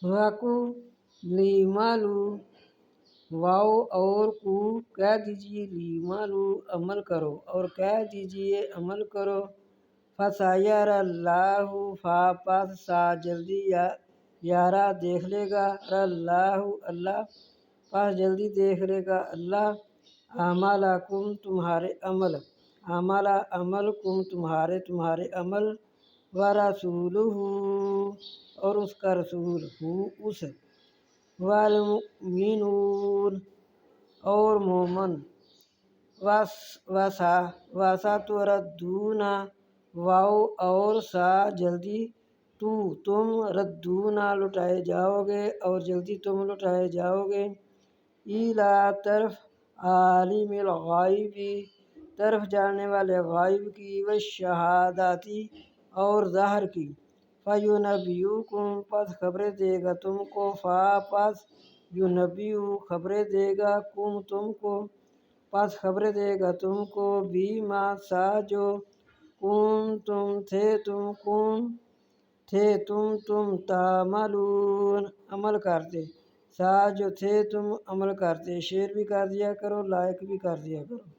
واقو لیمالو واؤ اور کو کہہ دیجیے لیمالو عمل کرو اور کہہ دیجیے عمل کرو فسیر اللہ فا پس سا جلدی یارا دیکھ لے گا اللہ اللہ پس جلدی دیکھ لے گا اللہ اعمالکم تمہارے عمل عمل کم تمہارے عمل ورسولہ اور اس کا رسول اس والمؤمنون اور مومن وسا تردون واؤ اور سا جلدی تم ردون لٹائے جاؤ گے اور جلدی تم لٹائے جاؤ گے الا طرف عالم الغیب طرف جاننے والے غائب کی والشہاداتی اور ظاہر کی فینبئکم پس خبریں دے گا تم کو پس ینبئ خبریں دے گا تم کو پس خبریں دے گا تم کو بما سا جو تھے تم تعملون عمل کرتے سا جو تھے تم عمل کرتے شیئر بھی کر دیا کرو لائک بھی کر دیا کرو۔